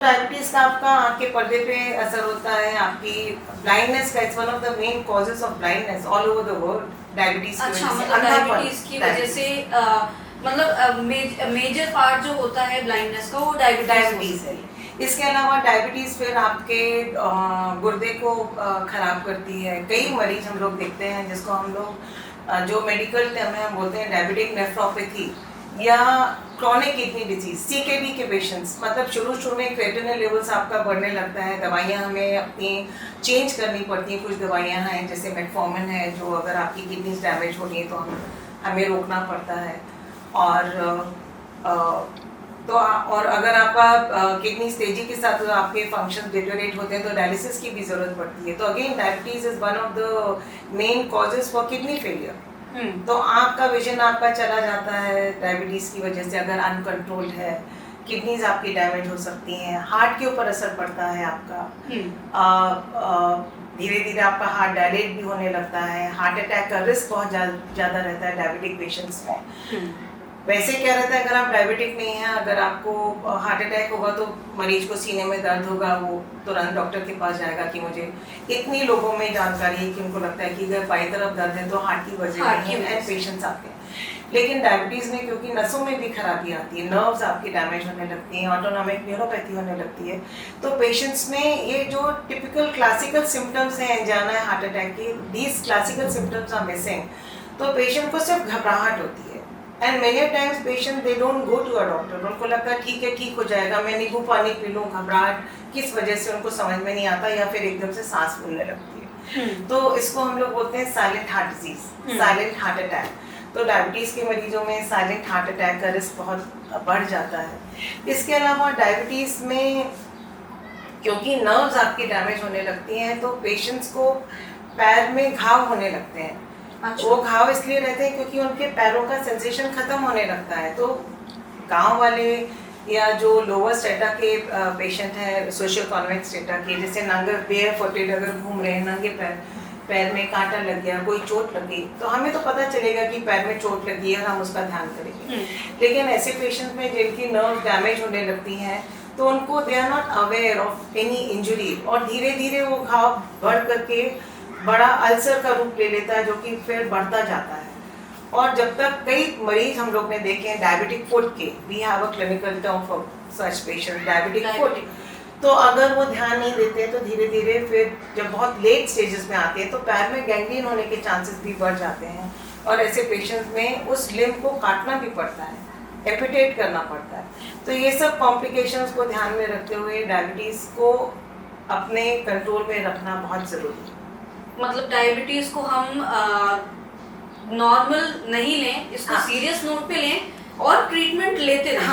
Diabetes का आपका आँख के पर्दे पे असर होता है, आपकी ब्लाइंडनेस का, it's one of the main causes of blindness all over the world. Diabetes की अच्छा, वजह से, मतलब अंधापन, डायबिटीज की वजह से मतलब मेजर पार्ट जो होता है ब्लाइंडनेस का वो डायबिटीज है। इसके अलावा डायबिटीज फिर आपके गुर्दे को खराब करती है। कई मरीज हम लोग देखते हैं जिसको हम लोग जो मेडिकल टर्म में हम बोलते हैं डायबिटिक नेफ्रोपैथी या क्रॉनिक किडनी डिजीज, सीकेडी के पेशेंट्स, मतलब शुरू में क्रिएटिनिन लेवल्स आपका बढ़ने लगता है, दवाइयाँ हमें अपनी चेंज करनी पड़ती हैं। कुछ दवाइयाँ हैं जैसे मेटफॉर्मिन है, जो अगर आपकी किडनीज डैमेज हो रही है तो हमें रोकना पड़ता है। और अगर आपका किडनी तेजी के साथ आपके फंक्शन डिटेरियोरेट होते हैं तो डायलिसिस की भी जरूरत पड़ती है। तो again diabetes is one of the main causes for kidney failure. तो आँख का विजन आपका चला जाता है डायबिटीज की वजह से, अगर अनकंट्रोल्ड है। किडनीज आपकी डैमेज हो सकती हैं, हार्ट के ऊपर असर पड़ता है आपका। धीरे धीरे आपका हार्ट डायलेट भी होने लगता है, हार्ट अटैक का रिस्क बहुत ज़्यादा रहता है डायबिटिक पेशेंट्स में। वैसे क्या रहता है, अगर आप डायबिटिक नहीं हैं, अगर आपको हार्ट अटैक होगा तो मरीज को सीने में दर्द होगा, वो तुरंत डॉक्टर के पास जाएगा। कि मुझे इतनी लोगों में जानकारी है कि उनको लगता है कि अगर बाई तरफ दर्द है तो हार्ट की वजह नहीं है, एंड पेशेंट्स आते हैं। लेकिन डायबिटीज़ में क्योंकि नसों में भी खराबी आती है, नर्व्स आपकी डैमेज होने लगती हैं, ऑटोनॉमिक न्यूरोपैथी होने लगती है, तो पेशेंट्स में ये जो टिपिकल क्लासिकल सिम्टम्स हैं एंजाइना है, हार्ट अटैक की, these classical symptoms are missing. तो पेशेंट को सिर्फ घबराहट होती है। And many times patient they don't go to a doctor. उनको लगता है ठीक है, ठीक हो जाएगा, मैं नींबू पानी पी लूँ। घबराहट किस वजह से उनको समझ में नहीं आता, या फिर एकदम से सांस फूलने लगती है। तो इसको हम लोग बोलते हैं silent heart disease, silent heart attack. तो डायबिटीज़ के मरीजों में साइलेंट हार्ट अटैक का रिस्क बहुत बढ़ जाता है। इसके अलावा डायबिटीज़ में क्योंकि नर्व्स आपकी डैमेज होने लगती हैं तो पेशेंट्स को पैर में घाव होने लगते हैं। अच्छा। वो घाव इसलिए रहते हैं क्योंकि उनके पैरों का सेंसेशन खत्म होने लगता है। तो गांव वाले या जो लोअर स्टेटा के पेशेंट हैं, सोशल कॉन्वेंट स्टेटा के, जैसे नंगे बेयर फुटेड अगर घूम रहे हैं, नंगे पैर में कांटा लग गया, कोई चोट लग गई, तो हमें तो पता चलेगा कि पैर में चोट लगी है और हम उसका ध्यान करेंगे। लेकिन ऐसे पेशेंट में जिनकी नर्व डैमेज होने लगती हैं तो उनको they are not aware of any injury, और धीरे धीरे वो घाव बढ़ करके बड़ा अल्सर का रूप ले लेता है, जो कि फिर बढ़ता जाता है। और जब तक कई मरीज हम लोग ने देखे हैं डायबिटिक फुट के, we have a clinical term for such patient, diabetic foot. तो अगर वो ध्यान नहीं देते तो धीरे धीरे फिर जब बहुत लेट स्टेजेस में आते हैं तो पैर में गैंग्रीन होने के चांसेस भी बढ़ जाते हैं, और ऐसे पेशेंट्स में उस लिम्ब को काटना भी पड़ता है, एम्पुटेट करना पड़ता है। तो ये सब कॉम्प्लिकेशंस को ध्यान में रखते हुए डायबिटीज़ को अपने कंट्रोल में रखना बहुत ज़रूरी है। मतलब डायबिटीज को हम नॉर्मल नहीं लें, इसको सीरियस नोट पे लें और ट्रीटमेंट लेते रहें।